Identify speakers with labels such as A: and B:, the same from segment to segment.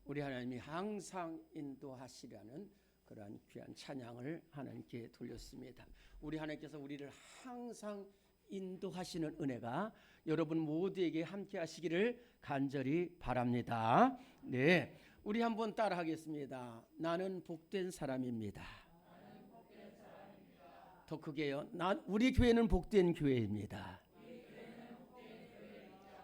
A: 우리 하나님이 항상 인도하시려는 그러한 귀한 찬양을 하나님께 돌렸습니다. 우리 하나님께서 우리를 항상 인도하시는 은혜가 여러분 모두에게 함께 하시기를 간절히 바랍니다. 네, 우리 한번 따라 하겠습니다. 나는 복된 사람입니다. 더 크게요. 우리 교회는 복된 교회입니다.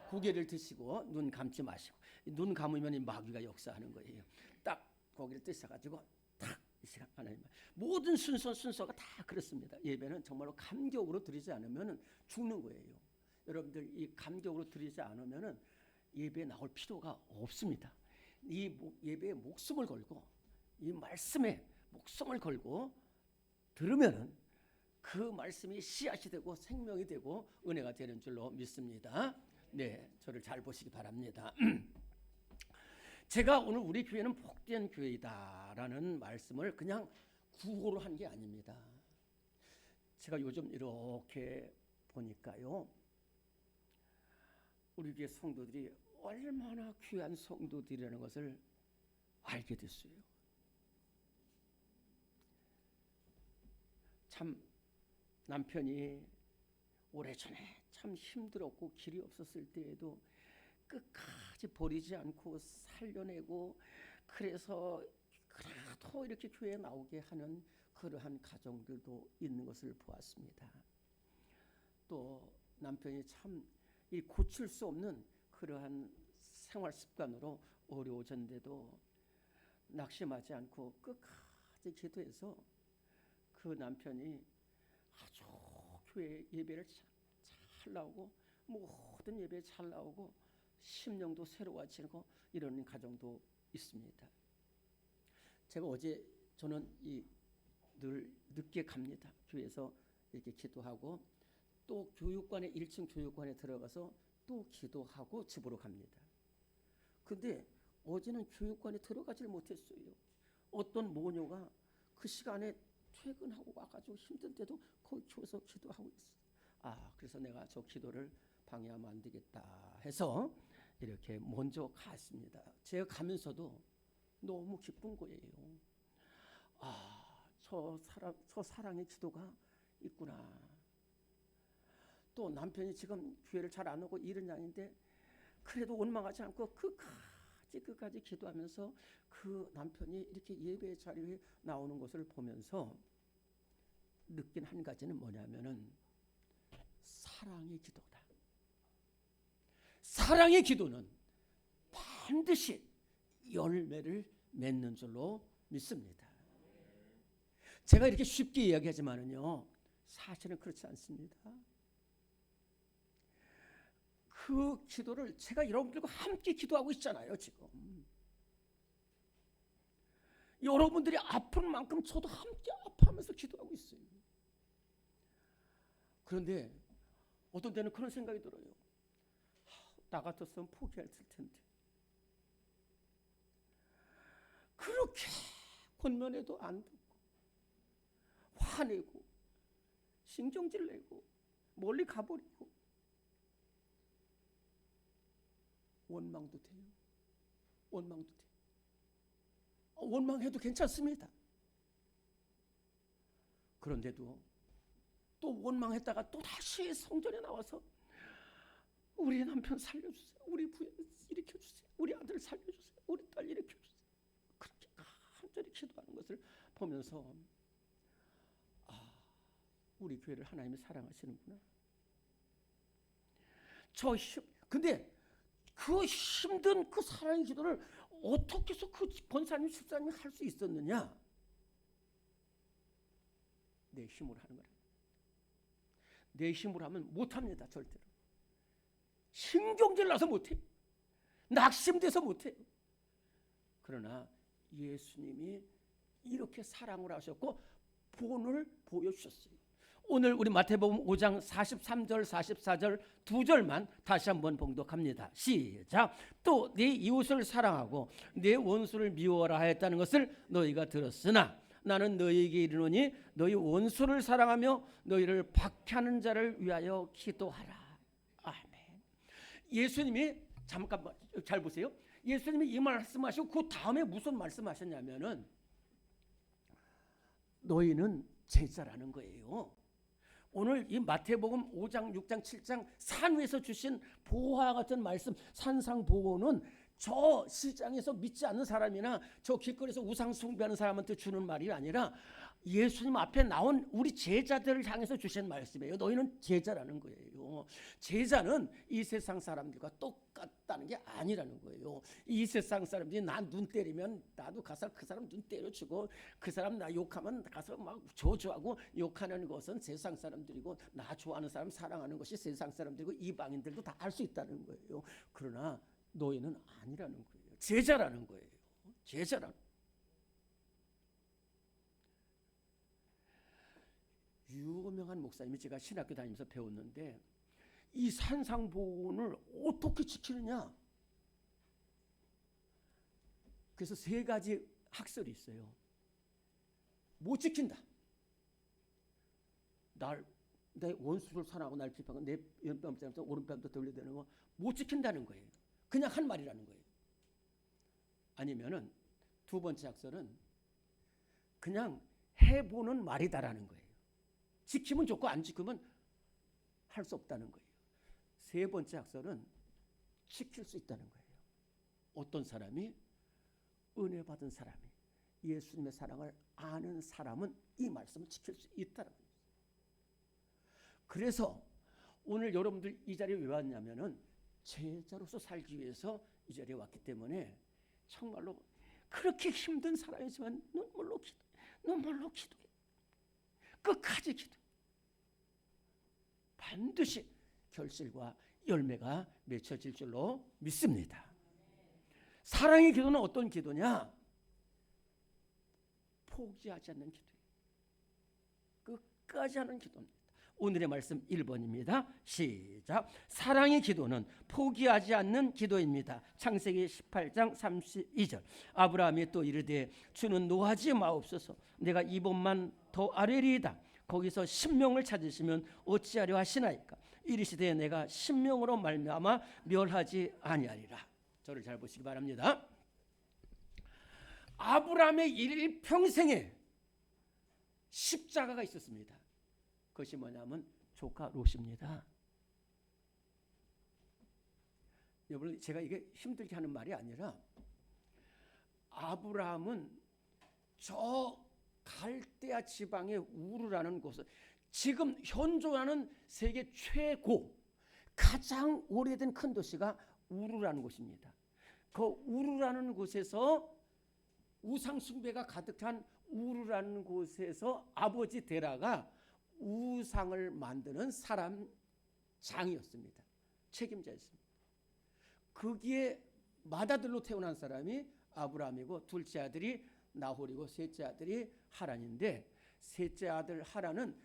A: 고개를 드시고 눈 감지 마시고, 눈 감으면 이 마귀가 역사하는 거예요. 딱 고개를 뜨셔가지고 탁 이 시간 하나님, 모든 순서가 다 그렇습니다. 예배는 정말로 감격으로 드리지 않으면 죽는 거예요. 여러분들 이 감격으로 드리지 않으면 예배에 나올 필요가 없습니다. 이 예배에 목숨을 걸고 이 말씀에 목숨을 걸고 들으면은 그 말씀이 씨앗이 되고 생명이 되고 은혜가 되는 줄로 믿습니다. 네, 저를 잘 보시기 바랍니다. 제가 오늘 우리 교회는 복된 교회이다라는 말씀을 그냥 구호로 한 게 아닙니다. 제가 요즘 이렇게 보니까요, 우리 교회 성도들이 얼마나 귀한 성도들이라는 것을 알게 됐어요. 참 남편이 오래전에 참 힘들었고 길이 없었을 때에도 끝까지 버리지 않고 살려내고, 그래서 그래도 이렇게 교회에 나오게 하는 그러한 가정들도 있는 것을 보았습니다. 또 남편이 참 이 고칠 수 없는 그러한 생활 습관으로 어려워졌는데도 낙심하지 않고 끝까지 기도해서 그 남편이 아주 교회 예배를 잘 나오고 모든 예배에 잘 나오고 심령도 새로워지고 이런 가정도 있습니다. 제가 어제 저는 늘 늦게 갑니다. 교회에서 이렇게 기도하고 또 교육관에 1층 교육관에 들어가서 또 기도하고 집으로 갑니다. 근데 어제는 교육관에 들어가질 못했어요. 어떤 모녀가 그 시간에 퇴근하고 와가지고 힘든데도 거기 교회에서 기도하고 있어요. 그래서 내가 저 기도를 방해하면 안 되겠다 해서 이렇게 먼저 갔습니다. 제가 가면서도 너무 기쁜 거예요. 저 사랑의 기도가 있구나. 또 남편이 지금 교회를 잘 안 오고 일은 아닌데 그래도 원망하지 않고 끝까지 기도하면서 그 남편이 이렇게 예배 자리에 나오는 것을 보면서 느낀 한 가지는 뭐냐면은 사랑의 기도다. 사랑의 기도는 반드시 열매를 맺는 줄로 믿습니다. 제가 이렇게 쉽게 이야기하지만은요, 사실은 그렇지 않습니다. 그 기도를 제가 여러분들과 함께 기도하고 있잖아요. 지금 여러분들이 아픈 만큼 저도 함께 아파하면서 기도하고 있어요. 그런데 어떤 때는 그런 생각이 들어요. 나 같았으면 포기했을 텐데. 그렇게 권면해도 안 듣고 화내고 신경질 내고 멀리 가버리고 원망도 돼요. 원망해도 괜찮습니다. 그런데도 또 원망했다가 또 다시 성전에 나와서 우리 남편 살려주세요. 우리 부인 일으켜주세요. 우리 아들 살려주세요. 우리 딸 일으켜주세요. 그렇게 간절히 기도하는 것을 보면서 우리 교회를 하나님이 사랑하시는구나. 근데 그 힘든 그 사랑의 기도를 어떻게 해서 그 권사님, 집사님이 할 수 있었느냐? 내 힘으로 하는 거라. 내 힘으로 하면 못합니다. 절대로. 신경질 나서 못해요. 낙심돼서 못해요. 그러나 예수님이 이렇게 사랑을 하셨고 본을 보여주셨어요. 오늘 우리 마태복음 5장 43절 44절 두 절만 다시 한번 봉독합니다. 시작. 또 네 이웃을 사랑하고 네 원수를 미워하라 하였다는 것을 너희가 들었으나 나는 너희에게 이르노니 너희 원수를 사랑하며 너희를 박해하는 자를 위하여 기도하라. 아멘. 예수님이 잠깐만 잘 보세요. 예수님이 이 말씀하시고 그 다음에 무슨 말씀하셨냐면은 너희는 제자라는 거예요. 오늘 이 마태복음 5장, 6장, 7장 산 위에서 주신 보화 같은 말씀, 산상보호는 저 시장에서 믿지 않는 사람이나 저 길거리에서 우상 숭배하는 사람한테 주는 말이 아니라 예수님 앞에 나온 우리 제자들을 향해서 주신 말씀이에요. 너희는 제자라는 거예요. 제자는 이 세상 사람들과 똑같다는 게 아니라는 거예요. 이 세상 사람들이 나 눈 때리면 나도 가서 그 사람 눈 때려주고 그 사람 나 욕하면 가서 막 저주하고 욕하는 것은 세상 사람들이고 나 좋아하는 사람 사랑하는 것이 세상 사람들이고 이방인들도 다 할 수 있다는 거예요. 그러나 너희는 아니라는 거예요. 제자라는 거예요. 제자라는 거예요. 유명한 목사님이 제가 신학교 다니면서 배웠는데 이 산상보훈을 어떻게 지키느냐. 그래서 3가지 학설이 있어요. 못 지킨다. 내 원수를 사랑하고 날 비판하고 내 왼뺨 때려서 오른뺨도 돌려대는 거 못 지킨다는 거예요. 그냥 한 말이라는 거예요. 아니면은 2번째 학설은 그냥 해보는 말이다라는 거예요. 지키면 좋고 안 지키면 할 수 없다는 거예요. 3번째 학설은 지킬 수 있다는 거예요. 어떤 사람이 은혜 받은 사람이 예수님의 사랑을 아는 사람은 이 말씀을 지킬 수 있다는 거예요. 그래서 오늘 여러분들 이 자리에 왜 왔냐면은 제자로서 살기 위해서 이 자리에 왔기 때문에 정말로 그렇게 힘든 사람이지만 눈물로 기도해. 끝까지 기도해. 반드시 결실과 열매가 맺혀질 줄로 믿습니다. 사랑의 기도는 어떤 기도냐? 포기하지 않는 기도예요. 끝까지 하는 기도입니다. 오늘의 말씀 1번입니다. 시작. 사랑의 기도는 포기하지 않는 기도입니다. 창세기 18장 32절. 아브라함이 또 이르되 주는 노하지 마옵소서. 내가 2번만 더 아뢰리이다. 거기서 신명을 찾으시면 어찌하려 하시나이까. 이르시되 내가 신명으로 말미암아 멸하지 아니하리라. 저를 잘 보시기 바랍니다. 아브라함의 일평생에 십자가가 있었습니다. 그것이 뭐냐면 조카 롯입니다. 여러분, 제가 이게 힘들게 하는 말이 아니라 아브라함은 저 갈대아 지방의 우르라는 곳을 지금 현존하는 세계 최고 가장 오래된 큰 도시가 우르라는 곳입니다. 그 우르라는 곳에서 우상 숭배가 가득한 우르라는 곳에서 아버지 데라가 우상을 만드는 사람 장이었습니다. 책임자였습니다. 거기에 맏아들로 태어난 사람이 아브라함이고 둘째 아들이 나홀이고 셋째 아들이 하란인데 셋째 아들 하란은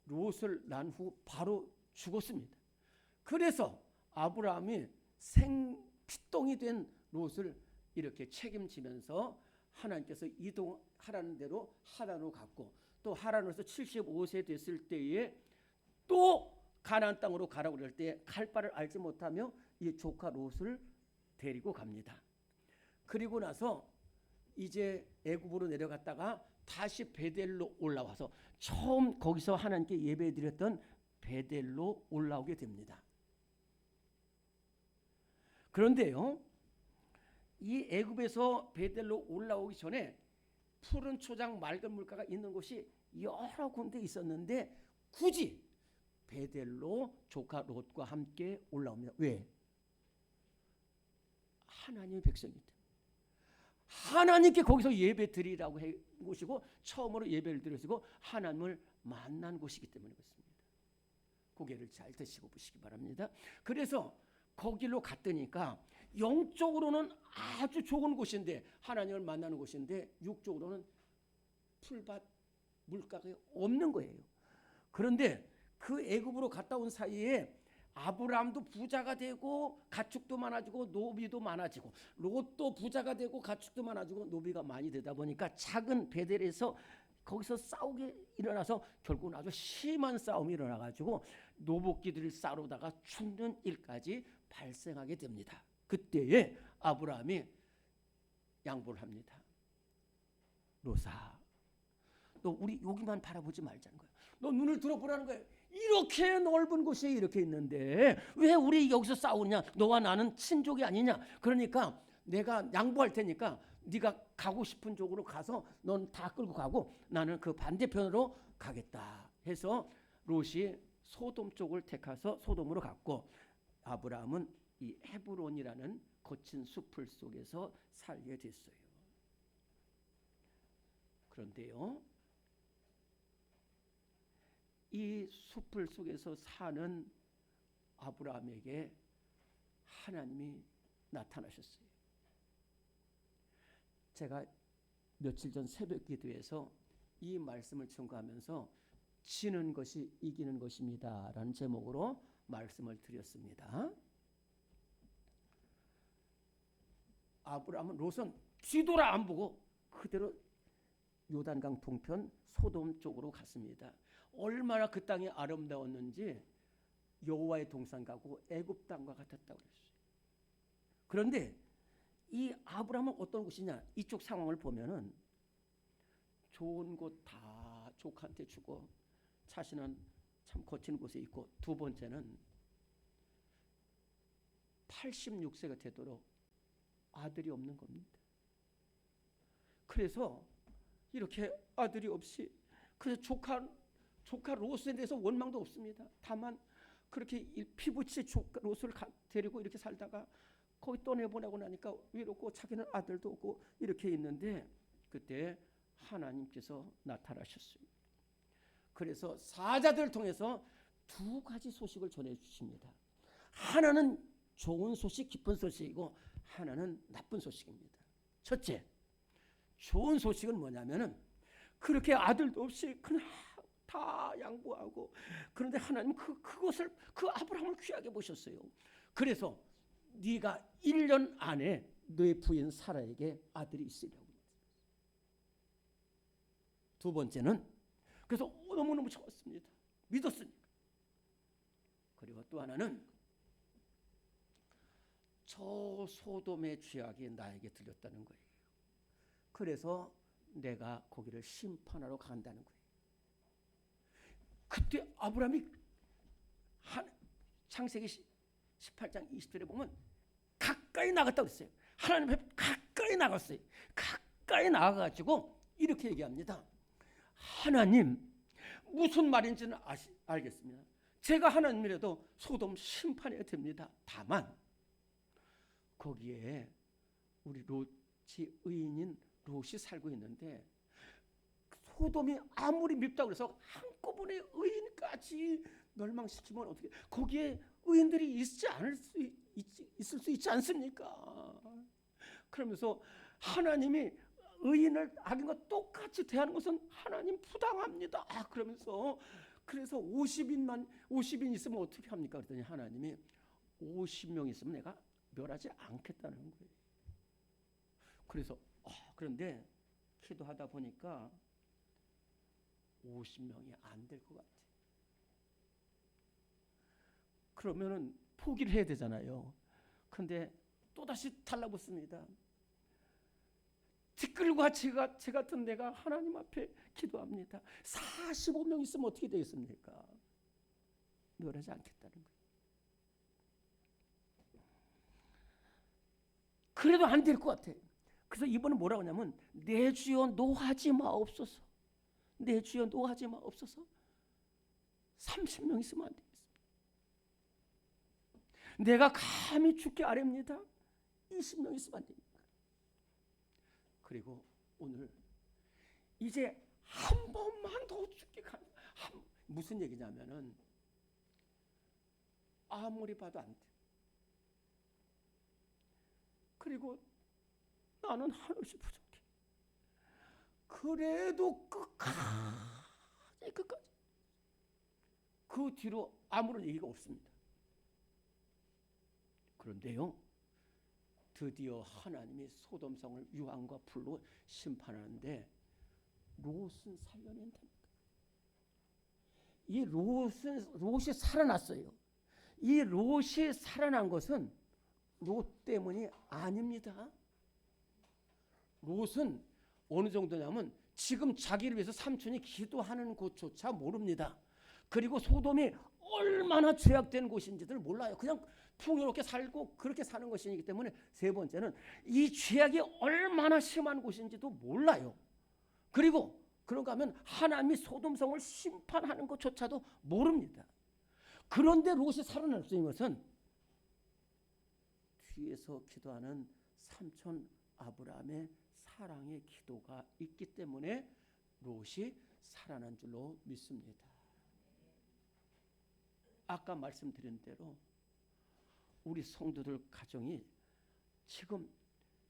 A: 롯을 낳은 후 바로 죽었습니다. 그래서 아브라함이 피똥이 된 롯을 이렇게 책임지면서 하나님께서 이동하라는 대로 하란으로 갔고 또 하란으로서 75세 됐을 때에 또 가나안 땅으로 가라고 그럴 때 갈 바를 알지 못하며 이 조카 롯을 데리고 갑니다. 그리고 나서 이제 애굽으로 내려갔다가 다시 베델로 올라와서 처음 거기서 하나님께 예배드렸던 베델로 올라오게 됩니다. 그런데요, 이 애굽에서 베델로 올라오기 전에 푸른 초장 맑은 물가가 있는 곳이 여러 군데 있었는데 굳이 베델로 조카 롯과 함께 올라옵니다. 왜? 하나님의 백성이기 때문에. 하나님께 거기서 예배 드리라고 한 곳이고 처음으로 예배를 드렸고 하나님을 만난 곳이기 때문에 그렇습니다. 고개를 잘 드시고 보시기 바랍니다. 그래서 거기로 갔더니까 영적으로는 아주 좋은 곳인데 하나님을 만나는 곳인데 육적으로는 풀밭 물가가 없는 거예요. 그런데 그 애굽으로 갔다 온 사이에 아브라함도 부자가 되고 가축도 많아지고 노비도 많아지고 롯도 부자가 되고 가축도 많아지고 노비가 많이 되다 보니까 작은 베델에서 거기서 싸우게 일어나서 결국은 아주 심한 싸움이 일어나가지고 노복기들을 싸우다가 죽는 일까지 발생하게 됩니다. 그때에 아브라함이 양보를 합니다. 롯아, 너 우리 여기만 바라보지 말자는 거야. 너 눈을 들어보라는 거야. 이렇게 넓은 곳이 이렇게 있는데 왜 우리 여기서 싸우냐? 너와 나는 친족이 아니냐? 그러니까 내가 양보할 테니까 네가 가고 싶은 쪽으로 가서 넌 다 끌고 가고 나는 그 반대편으로 가겠다 해서 롯이 소돔 쪽을 택해서 소돔으로 갔고, 아브라함은 이 헤브론이라는 거친 숲을 속에서 살게 됐어요. 그런데요, 이 숲을 속에서 사는 아브라함에게 하나님이 나타나셨어요. 제가 며칠 전 새벽 기도에서 이 말씀을 청구하면서 지는 것이 이기는 것입니다 라는 제목으로 말씀을 드렸습니다. 아브라함은 롯은 뒤돌아 안 보고 그대로 요단강 동편 소돔 쪽으로 갔습니다. 얼마나 그 땅이 아름다웠는지 여호와의 동산 가고 애굽 땅과 같았다고 그랬어요. 그런데 이 아브라함은 어떤 곳이냐? 이쪽 상황을 보면은 좋은 곳 다 족한테 주고 자신은 참 거친 곳에 있고, 두 번째는 86세가 되도록 아들이 없는 겁니다. 그래서 이렇게 아들이 없이, 그래서 조카 롯에 대해서 원망도 없습니다. 다만 그렇게 피부치 조카 롯을 데리고 이렇게 살다가 거기 떠내보내고 나니까 외롭고 자기는 아들도 없고 이렇게 있는데, 그때 하나님께서 나타나셨습니다. 그래서 사자들을 통해서 두 가지 소식을 전해주십니다. 하나는 좋은 소식, 기쁜 소식이고 하나는 나쁜 소식입니다. 첫째, 좋은 소식은 뭐냐면은 그렇게 아들도 없이 그냥 다 양보하고, 그런데 하나님 그것을 그 아브라함을 귀하게 보셨어요. 그래서 네가 1년 안에 너의 부인 사라에게 아들이 있으려고. 두 번째는 그래서 너무너무 좋았습니다. 믿었으니까. 그리고 또 하나는 저 소돔의 죄악이 나에게 들렸다는 거예요. 그래서 내가 거기를 심판하러 간다는 거예요. 그때 아브라함이 창세기 18장 20절에 보면 가까이 나갔다고 했어요. 하나님 앞에 가까이 나갔어요. 가까이 나가가지고 이렇게 얘기합니다. 하나님, 무슨 말인지는 알겠습니다. 제가 하나님이라도 소돔 심판해야 됩니다. 다만 거기에 우리 롯이 의인인 롯이 살고 있는데, 소돔이 아무리 밉다고 해서 한꺼번에 의인까지 멸망시키면 어떻게, 거기에 의인들이 있을 수 있지 않습니까? 그러면서 하나님이 의인을 악인과 똑같이 대하는 것은 하나님 부당합니다. 그러면서 그래서 50인 있으면 어떻게 합니까? 그랬더니 하나님이 50명 있으면 내가 멸하지 않겠다는 거예요. 그래서 그런데 기도하다 보니까 50명이 안 될 것 같아. 그러면은 포기를 해야 되잖아요. 그런데 또다시 달라붙습니다. 티끌과 제 같은 내가 하나님 앞에 기도합니다. 45명 있으면 어떻게 되겠습니까? 멸하지 않겠다는 거예요. 그래도 안 될 것 같아. 그래서 이번에 뭐라고 하냐면, 내 주여 노하지 마옵소서. 내 주여 노하지 마옵소서. 30명 있으면 안 되겠습니다. 내가 감히 죽게 아뢰옵니다. 20명 있으면 안 됩니다. 그리고 오늘 이제 한 번만 더 죽게 무슨 얘기냐면은 아무리 봐도 안 돼. 그리고 나는 한없이 부족해. 그래도 끝까지 그 뒤로 아무런 얘기가 없습니다. 그런데요, 드디어 하나님이 소돔성을 유황과 불로 심판하는데 롯은 살려낸답니다. 이 롯이 살아났어요. 이 롯이 살아난 것은 롯 때문이 아닙니다. 롯은 어느 정도냐면 지금 자기를 위해서 삼촌이 기도하는 곳조차 모릅니다. 그리고 소돔이 얼마나 죄악된 곳인지를 몰라요. 그냥 풍요롭게 살고 그렇게 사는 것이기 때문에 세 번째는 이 죄악이 얼마나 심한 곳인지도 몰라요. 그리고 그런가 하면 하나님이 소돔성을 심판하는 것조차도 모릅니다. 그런데 롯이 살아날 수 있는 것은 뒤에서 기도하는 삼촌 아브라함의 사랑의 기도가 있기 때문에 롯이 살아난 줄로 믿습니다. 아까 말씀드린 대로 우리 성도들 가정이 지금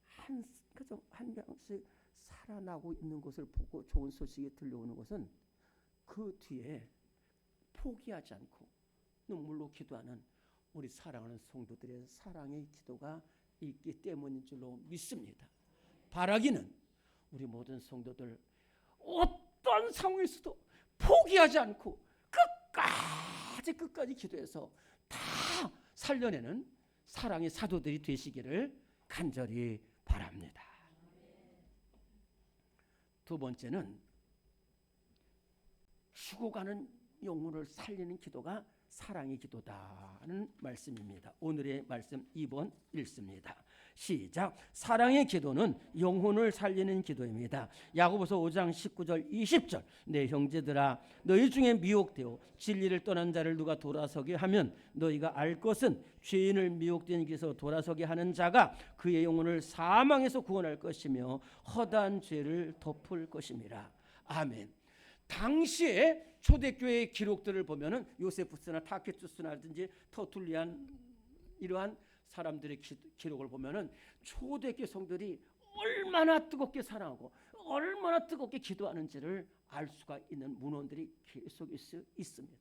A: 한 가정 한 명씩 살아나고 있는 것을 보고 좋은 소식이 들려오는 것은 그 뒤에 포기하지 않고 눈물로 기도하는 우리 사랑하는 성도들의 사랑의 기도가 있기 때문인 줄로 믿습니다. 바라기는 우리 모든 성도들 어떤 상황에서도 포기하지 않고 끝까지 기도해서 다 살려내는 사랑의 사도들이 되시기를 간절히 바랍니다. 두 번째는 죽어가는 영혼을 살리는 기도가 사랑의 기도다는 말씀입니다. 오늘의 말씀 2번 읽습니다. 시작. 사랑의 기도는 영혼을 살리는 기도입니다. 야고보서 5장 19절 20절. 내 형제들아 너희 중에 미혹되어 진리를 떠난 자를 누가 돌아서게 하면 너희가 알 것은 죄인을 미혹된 길에서 돌아서게 하는 자가 그의 영혼을 사망에서 구원할 것이며 허다한 죄를 덮을 것임이라. 아멘. 당시에 초대교회의 기록들을 보면은 요세푸스나 타케투스나든지 터툴리안 이러한 사람들의 기록을 보면은 초대교회 성들이 얼마나 뜨겁게 사랑하고 얼마나 뜨겁게 기도하는지를 알 수가 있는 문헌들이 계속 있습니다.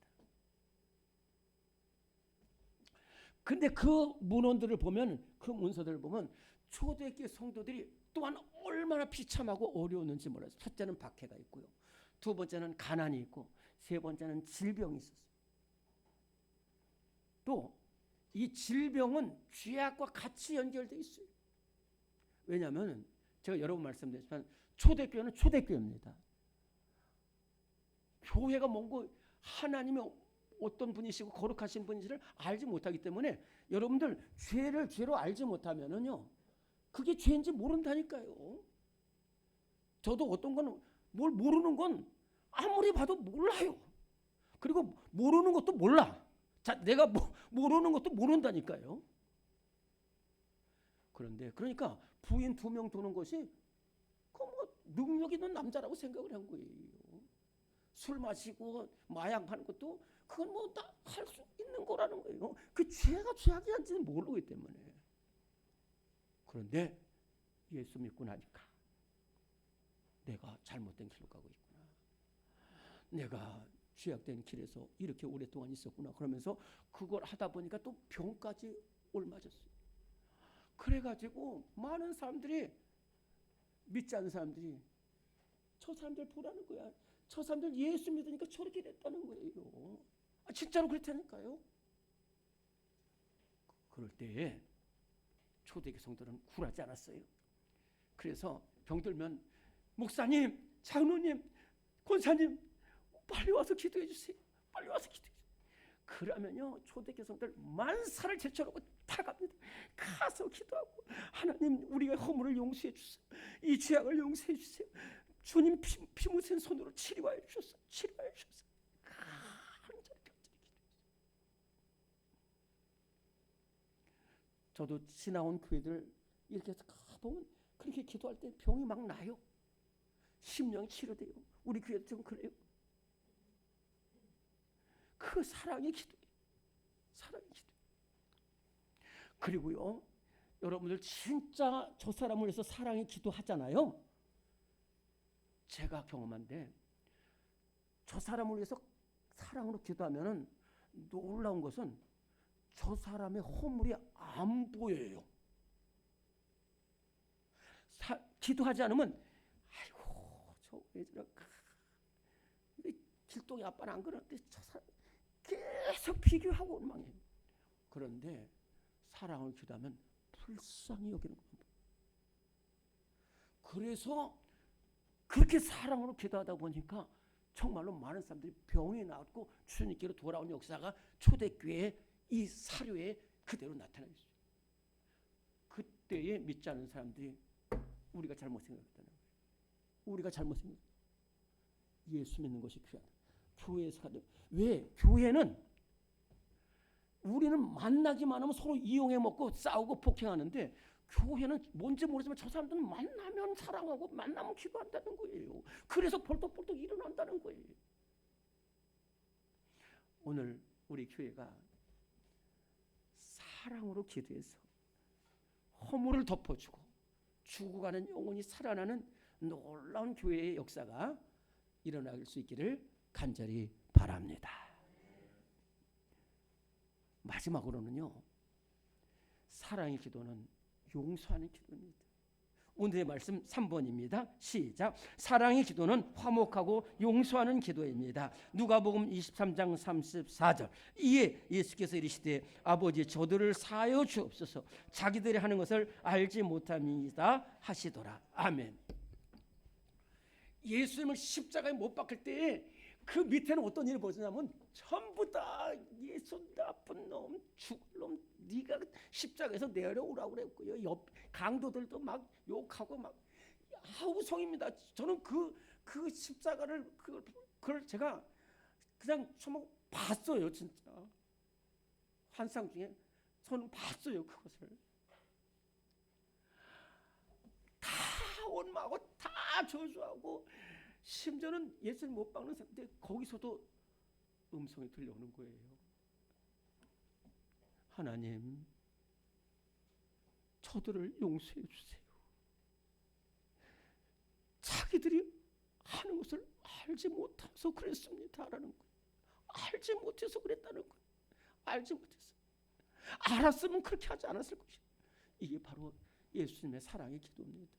A: 근데 그 문헌들을 보면 그 문서들을 보면 초대교회 성도들이 또한 얼마나 비참하고 어려웠는지 몰라요. 첫째는 박해가 있고요. 두 번째는 가난이 있고 세 번째는 질병이 있었어요. 또 이 질병은 죄악과 같이 연결되어 있어요. 왜냐하면 제가 여러 번 말씀드렸지만 초대교회는 초대교회입니다. 교회가 뭔고 하나님이 어떤 분이시고 거룩하신 분인지를 알지 못하기 때문에 여러분들 죄를 죄로 알지 못하면은요 그게 죄인지 모른다니까요. 저도 어떤 건 뭘 모르는 건 아무리 봐도 몰라요. 그리고 모르는 것도 몰라. 자, 내가 모르는 것도 모른다니까요. 그런데 그러니까 부인 2명 두는 것이 그 뭐 능력 있는 남자라고 생각을 한 거예요. 술 마시고 마약 하는 것도 그건 뭐 다 할 수 있는 거라는 거예요. 그 죄가 죄악인지는 모르기 때문에. 그런데 예수 믿고 나니까 내가 잘못된 길로 가고 있구나. 내가 죄악된 길에서 이렇게 오랫동안 있었구나. 그러면서 그걸 하다 보니까 또 병까지 옮아졌어요. 그래가지고 많은 사람들이 믿지 않는 사람들이 저 사람들 보라는 거야. 저 사람들 예수 믿으니까 저렇게 됐다는 거예요. 진짜로 그렇다니까요. 그럴 때에 초대교회 성도는 굴하지 않았어요. 그래서 병들면 목사님, 장로님, 권사님 빨리 와서 기도해 주세요. 빨리 와서 기도해 주세요. 그러면요 초대교회 성도들 만사를 제쳐놓고 다 갑니다. 가서 기도하고 하나님 우리의 허물을 용서해 주세요. 이 죄악을 용서해 주세요. 주님 피 묻은 손으로 치료하여 주셨어. 치료하여 주셨어. 간절히 기도했어요. 저도 지나온 교회들 이렇게 해서 가보면 그렇게 기도할 때 병이 막 나요. 심령이 치료돼요. 우리 교회도 좀 그래요. 그 사랑의 기도예요. 사랑의 기도. 그리고요, 여러분들 진짜 저 사람을 위해서 사랑의 기도하잖아요. 제가 경험한데 저 사람을 위해서 사랑으로 기도하면은 놀라운 것은 저 사람의 허물이 안 보여요. 기도하지 않으면 아이고 저 왜 저럴까. 길동이 아빠는 안 그러는데 저 사람 계속 비교하고 원망해요. 그런데 사랑을 기도하면 불쌍히 여기는 겁니다. 그래서 그렇게 사랑으로 기도하다 보니까 정말로 많은 사람들이 병이 나았고 주님께로 돌아온 역사가 초대교회 이 사료에 그대로 나타나있어요. 그때에 믿지 않은 사람들이 우리가 잘못 생각했다는 거예요. 우리가 잘못 생각. 예수 믿는 것이 귀하다. 교회에서 가도 왜? 교회는 우리는 만나기만 하면 서로 이용해 먹고 싸우고 폭행하는데 교회는 뭔지 모르지만 저 사람들은 만나면 사랑하고 만나면 기도한다는 거예요. 그래서 벌떡벌떡 일어난다는 거예요. 오늘 우리 교회가 사랑으로 기도해서 허물을 덮어주고 죽어가는 영혼이 살아나는 놀라운 교회의 역사가 일어날 수 있기를 간절히 바랍니다. 마지막으로는요, 사랑의 기도는 용서하는 기도입니다. 오늘의 말씀 3번입니다. 시작. 사랑의 기도는 화목하고 용서하는 기도입니다. 누가복음 23장 34절. 이에 예수께서 이르시되 아버지 저들을 사하여 주옵소서 자기들이 하는 것을 알지 못함이다 하시더라. 아멘. 예수님을 십자가에 못 박힐 때에 그 밑에는 어떤 일이 벌어지냐면 전부 다 예수 나쁜 놈, 죽을 놈, 네가 십자가에서 내려오라고 그랬고요. 옆 강도들도 막 욕하고 막 하우성입니다. 저는 그 십자가를 그걸 제가 그냥 정말 봤어요, 진짜. 환상 중에 저는 봤어요, 그것을. 다 원망하고 다 저주하고 심지어는 예수님 못 박는 사람인데 거기서도 음성이 들려오는 거예요. 하나님, 저들을 용서해 주세요. 자기들이 하는 것을 알지 못해서 그랬습니다라는 거예요. 알지 못해서 그랬다는 거예요. 알지 못해서. 알았으면 그렇게 하지 않았을 것이에요. 이게 바로 예수님의 사랑의 기도입니다.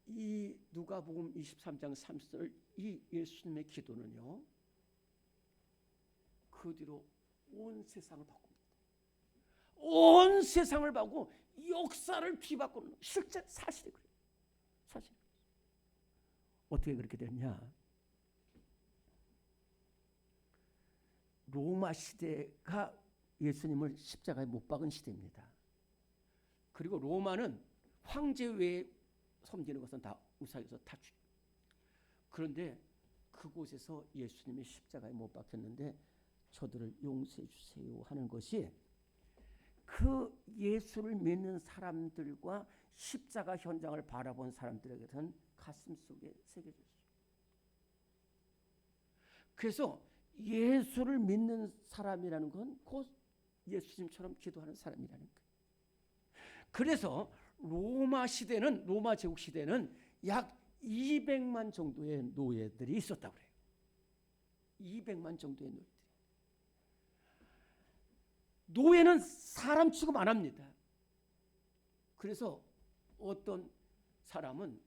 A: 이 누가복음 23장 30절 이 예수님의 기도는요, 그 뒤로 온 세상을 바꿉니다. 온 세상을 바꾸고 역사를 뒤바꾸는 실제 사실이 그래요. 사실. 어떻게 그렇게 됐냐? 로마 시대가 예수님을 십자가에 못 박은 시대입니다. 그리고 로마는 황제 외에 섬기는 것은 다 우상에서 다 죽여. 그런데 그곳에서 예수님이 십자가에 못 박혔는데 저들을 용서해 주세요 하는 것이 그 예수를 믿는 사람들과 십자가 현장을 바라본 사람들에게는 가슴 속에 새겨졌어요. 그래서 예수를 믿는 사람이라는 건 곧 예수님처럼 기도하는 사람이라는 거예요. 그래서 로마 제국 시대는 약 200만 정도의 노예들이 있었다고 그래요. 200만 정도의 노예들이. 노예는 사람 취급 안 합니다. 그래서 어떤 사람은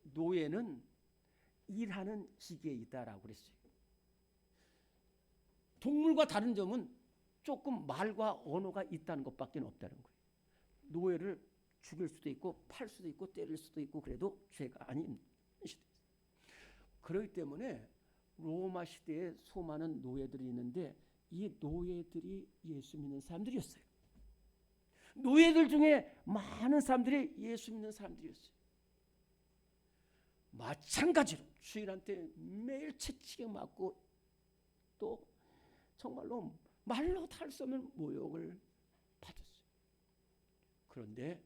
A: 노예는 일하는 기계이다라고 그랬어요. 동물과 다른 점은 조금 말과 언어가 있다는 것밖에 없다는 거예요. 노예를 죽일 수도 있고 팔 수도 있고 때릴 수도 있고 그래도 죄가 아닌 시대. 그렇기 때문에 로마 시대에 수많은 노예들이 있는데 이 노예들이 예수 믿는 사람들이었어요. 노예들 중에 많은 사람들이 예수 믿는 사람들이었어요. 마찬가지로 주인한테 매일 채찍에 맞고 또 정말로 말로 다 할 수 없는 모욕을 받았어요. 그런데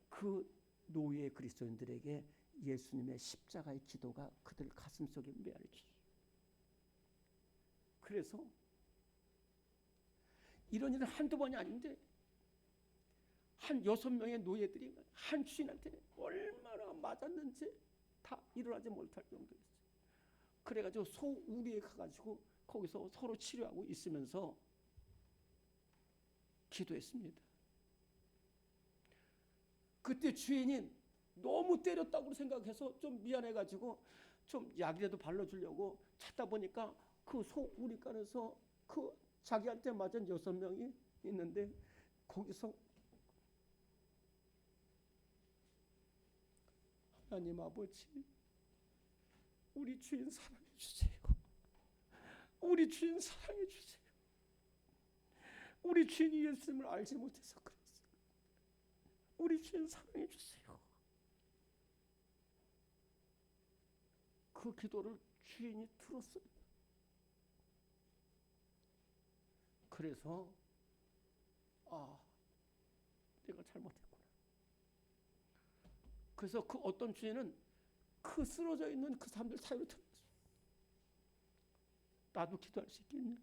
A: 그 노예 그리스도인들에게 예수님의 십자가의 기도가 그들 가슴속에 메아리쳤어요. 그래서 이런 일은 한두 번이 아닌데 한 6명의 노예들이 한 주인한테 얼마나 맞았는지 다 일어나지 못할 정도였어요. 그래가지고 소우리에 가가지고 거기서 서로 치료하고 있으면서 기도했습니다. 그때 주인이 너무 때렸다고 생각해서 좀 미안해가지고 좀 약이라도 발라주려고 찾다 보니까 그 소우리간에서 그 자기한테 맞은 6명이 있는데 거기서 하나님 아버지, 우리 주인 사랑해 주세요. 우리 주인 사랑해 주세요. 우리 주인이 예수님을 알지 못해서 그랬어요. 우리 주인 사랑해 주세요. 그 기도를 주인이 들었어요. 그래서 내가 잘못했구나. 그래서 그 어떤 주인은 그 쓰러져 있는 그 사람들 사이로 들어갔어요. 나도 기도할 수 있겠냐?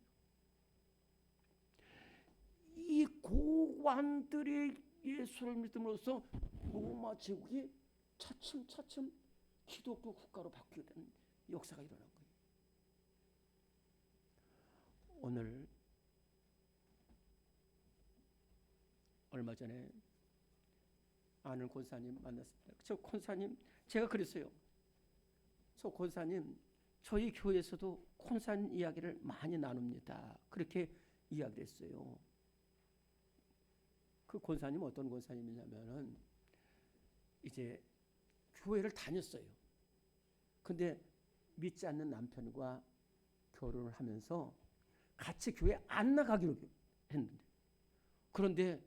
A: 이 고관들의 예수를 믿음으로써 로마 제국이 차츰차츰 기독교 국가로 바뀌게 되는 역사가 일어난 거예요. 오늘 얼마 전에 아는 권사님 만났습니다. 저 권사님, 제가 그랬어요. 저 권사님, 저희 교회에서도 권사님 이야기를 많이 나눕니다. 그렇게 이야기를 했어요. 그 권사님 어떤 권사님이냐면은 이제 교회를 다녔어요. 근데 믿지 않는 남편과 결혼을 하면서 같이 교회 안 나가기로 했는데, 그런데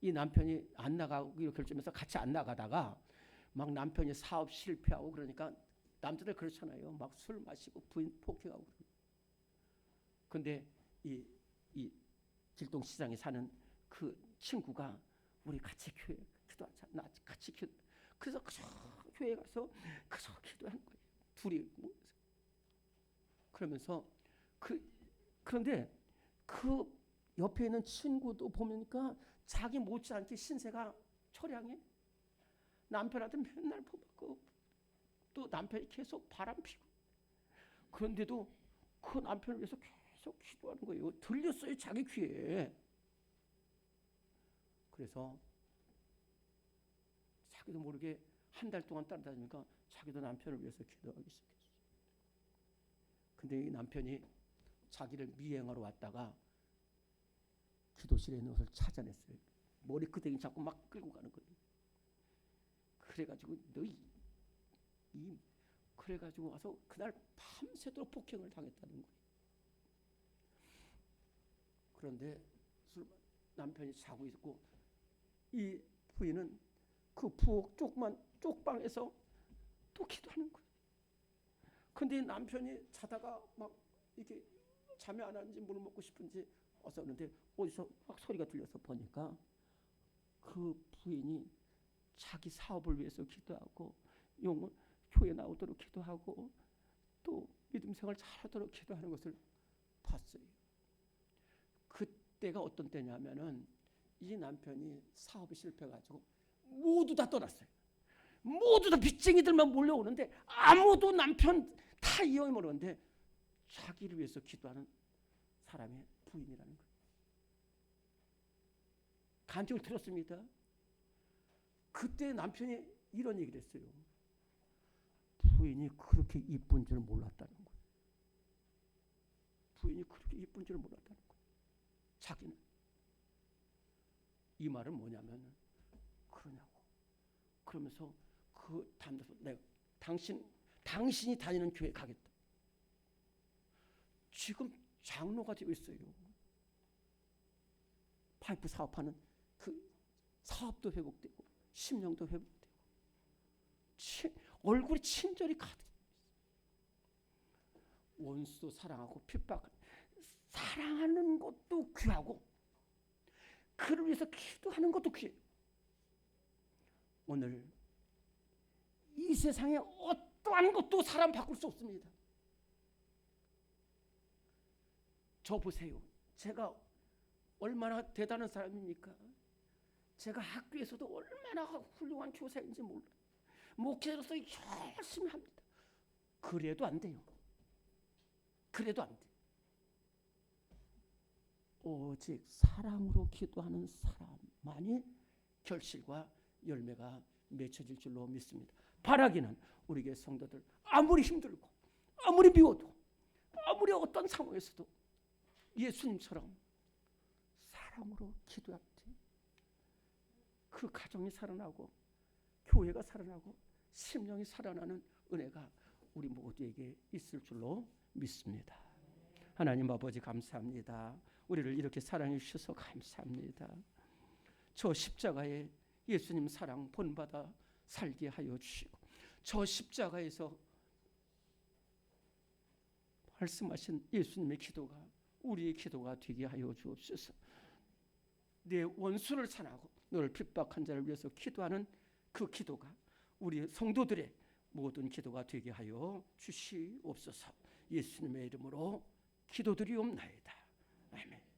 A: 이 남편이 안 나가기로 결정해서 같이 안 나가다가 막 남편이 사업 실패하고 그러니까 남자들 그렇잖아요. 막 술 마시고 부인 폭행하고. 근데 이 길동시장에 사는 그 친구가 우리 같이 교회 기도하자. 나 같이 기도. 그래서 그저 교회 가서 그저 기도하는 거예요. 둘이. 그러면서 그런데 그 옆에 있는 친구도 보니까 자기 못지않게 신세가 처량해. 남편한테 맨날 퍼붓고 또 남편이 계속 바람 피고. 그런데도 그 남편을 위해서 계속 기도하는 거예요. 들렸어요, 자기 귀에. 그래서 자기도 모르게 한 달 동안 따라다니니까 자기도 남편을 위해서 기도하기 시작했어요. 근데 이 남편이 자기를 미행하러 왔다가 기도실에 있는 것을 찾아냈어요. 머리끄댕이 잡고 막 끌고 가는 거예요. 그래가지고 그래가지고 와서 그날 밤새도록 폭행을 당했다는 거예요. 그런데 남편이 자고 있고 이 부인은 그 부엌 쪽방에서 또 기도하는 거예요. 근데 남편이 자다가 막 이렇게 잠이 안 하는지 물 먹고 싶은지 어서는데 어디서 막 소리가 들려서 보니까 그 부인이 자기 사업을 위해서 기도하고 교회 나오도록 기도하고 또 믿음 생활 잘하도록 기도하는 것을 봤어요. 그때가 어떤 때냐면은 이 남편이 사업이 실패해가지고 모두 다 떠났어요. 모두 다 빚쟁이들만 몰려오는데 아무도 남편 다 이용해 모르는데 자기를 위해서 기도하는 사람의 부인이라는 거예요. 간증을 들었습니다. 그때 남편이 이런 얘기를 했어요. 부인이 그렇게 이쁜 줄 몰랐다는 거예요. 부인이 그렇게 이쁜 줄 몰랐다는 거예요. 자기는. 이 말은 뭐냐면 그러냐고. 그러면서 그 담대서 내가 당신이 다니는 교회 가겠다. 지금 장로가 되어 있어요. 파이프 사업하는 그 사업도 회복되고 심령도 회복되고 얼굴이 친절이 가득. 원수도 사랑하고 핍박 사랑하는 것도 귀하고 그를 위해서 기도하는 것도 귀해요. 오늘 이 세상에 어떠한 것도 사람 바꿀 수 없습니다. 저 보세요. 제가 얼마나 대단한 사람입니까? 제가 학교에서도 얼마나 훌륭한 교사인지 몰라요. 목회자로서 열심히 합니다. 그래도 안 돼요. 그래도 안 돼. 오직 사랑으로 기도하는 사람만이 결실과 열매가 맺혀질 줄로 믿습니다. 바라기는 우리 교회 성도들 아무리 힘들고 아무리 미워도 아무리 어떤 상황에서도 예수님처럼 사랑으로 기도할 때 그 가정이 살아나고 교회가 살아나고 심령이 살아나는 은혜가 우리 모두에게 있을 줄로 믿습니다. 하나님 아버지 감사합니다. 우리를 이렇게 사랑해 주셔서 감사합니다. 저 십자가에 예수님 사랑 본받아 살게 하여 주시고 저 십자가에서 말씀하신 예수님의 기도가 우리의 기도가 되게 하여 주옵소서. 내 원수를 사랑하고 너를 핍박한 자를 위해서 기도하는 그 기도가 우리 성도들의 모든 기도가 되게 하여 주시옵소서. 예수님의 이름으로 기도드리옵나이다. 아멘.